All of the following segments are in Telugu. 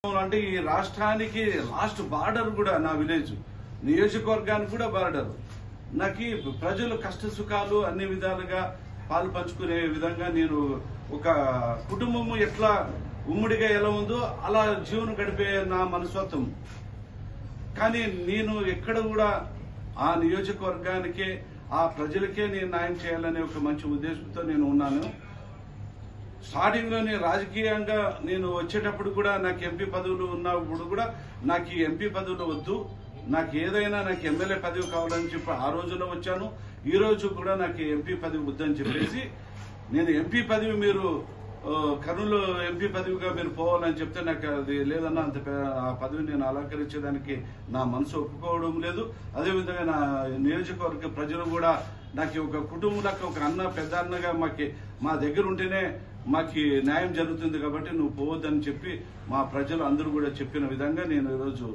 అంటే ఈ రాష్ట్రానికి లాస్ట్ బార్డర్ కూడా నా విలేజ్, నియోజకవర్గానికి కూడా బార్డర్. నాకు ప్రజలు కష్ట సుఖాలు అన్ని విధాలుగా పాలు పంచుకునే విధంగా నేను ఒక కుటుంబము ఎట్లా ఉమ్మడిగా ఎలా ఉందో అలా జీవనం గడిపే నా మనస్తత్వం. కానీ నేను ఎక్కడ కూడా ఆ నియోజకవర్గానికే ఆ ప్రజలకే నేను న్యాయం చేయాలనే ఒక మంచి ఉద్దేశంతో నేను ఉన్నాను. స్టార్టింగ్ లోనే రాజకీయంగా నేను వచ్చేటప్పుడు కూడా నాకు ఎంపీ పదవులు ఉన్నప్పుడు కూడా నాకు ఈ ఎంపీ పదవులు వద్దు, నాకు ఏదైనా నాకు ఎమ్మెల్యే పదవి కావాలని చెప్పి ఆ రోజుల్లో వచ్చాను. ఈ రోజు కూడా నాకు ఎంపీ పదవి వద్దని చెప్పేసి నేను ఎంపీ పదవి మీరు కర్నూలు ఎంపీ పదవిగా మీరు పోవాలని చెప్తే నాకు అది లేదన్నా, అంత ఆ పదవి నేను అలంకరించేదానికి నా మనసు ఒప్పుకోవడం లేదు. అదేవిధంగా నా నియోజకవర్గ ప్రజలు కూడా నాకు ఒక కుటుంబంలో ఒక అన్న పెద్ద అన్నగా మా దగ్గర ఉంటేనే మాకు న్యాయం జరుగుతుంది కాబట్టి నువ్వు పోవద్దని చెప్పి మా ప్రజలు అందరూ కూడా చెప్పిన విధంగా నేను ఈరోజు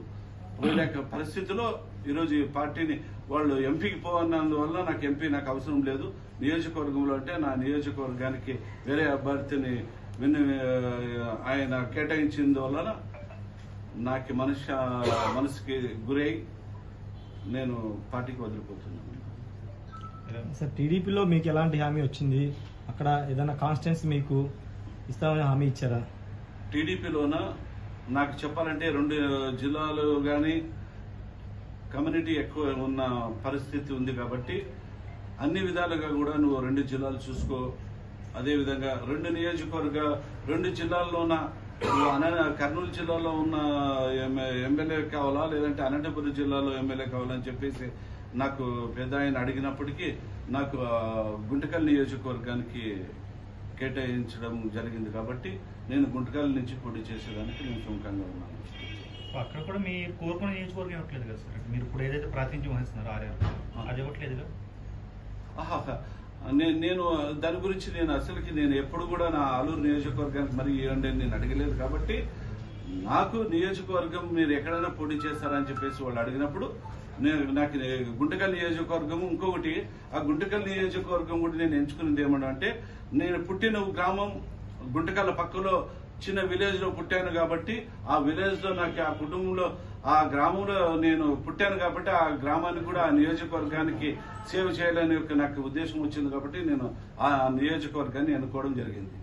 పోలేక పరిస్థితిలో ఈరోజు ఈ పార్టీని వాళ్ళు ఎంపీకి పోవన్నందువల్ల నాకు ఎంపీ నాకు అవసరం లేదు. నియోజకవర్గంలో అంటే నా నియోజకవర్గానికి వేరే అభ్యర్థిని ఆయన కేటాయించిందువల్ల నాకు మనసుకి గురై నేను పార్టీకి వదిలిపోతున్నాను. సార్, టీడీపీలో మీకు ఎలాంటి హామీ వచ్చింది? అక్కడ ఏదైనా కాన్స్టిట్యున్సీ మీకు ఇస్తామని హామీ ఇచ్చారా? టీడీపీలోన నాకు చెప్పాలంటే 2 జిల్లాలు కానీ కమ్యూనిటీ ఎక్కువ ఉన్న పరిస్థితి ఉంది కాబట్టి అన్ని విధాలుగా కూడా నువ్వు 2 జిల్లాలు చూసుకో. అదేవిధంగా 2 జిల్లాల్లోన కర్నూలు జిల్లాలో ఉన్న ఎమ్మెల్యే కావాలా లేదంటే అనంతపురం జిల్లాలో ఎమ్మెల్యే కావాలని చెప్పేసి నాకు పెద్ద ఆయన అడిగినప్పటికీ నాకు గుంటకల్ నియోజకవర్గానికి కేటాయించడం జరిగింది కాబట్టి నేను గుంటకల్ నుంచి పోటీ చేసేదానికి నేను సుముఖంగా ఉన్నాను. అక్కడ కూడా మీ కోరుకున్న నియోజకవర్గం ఇవ్వట్లేదు కదా సార్? మీరు ఇప్పుడు ఏదైతే ప్రాతినిధ్యం వహిస్తున్నారో అది ఇవ్వట్లేదు. నేను దాని గురించి నేను ఎప్పుడు కూడా నా ఆలూరు నియోజకవర్గానికి మరి ఇవ్వండి నేను అడగలేదు కాబట్టి నాకు నియోజకవర్గం మీరు ఎక్కడైనా పోటీ చేస్తారని చెప్పేసి వాళ్ళు అడిగినప్పుడు నాకు గుంటకల్ నియోజకవర్గం ఇంకొకటి, ఆ గుంటకల్ నియోజకవర్గం కూడా నేను ఎంచుకున్నది ఏమంటే నేను పుట్టిన గ్రామం గుంటకల్ పక్కలో చిన్న విలేజ్ లో పుట్టాను కాబట్టి ఆ విలేజ్ లో నాకు ఆ కుటుంబంలో ఆ గ్రామంలో నేను పుట్టాను కాబట్టి ఆ గ్రామానికి కూడా ఆ నియోజకవర్గానికి సేవ చేయాలని నాకు ఉద్దేశం వచ్చింది కాబట్టి నేను ఆ నియోజకవర్గాన్ని ఎన్నుకోవడం జరిగింది.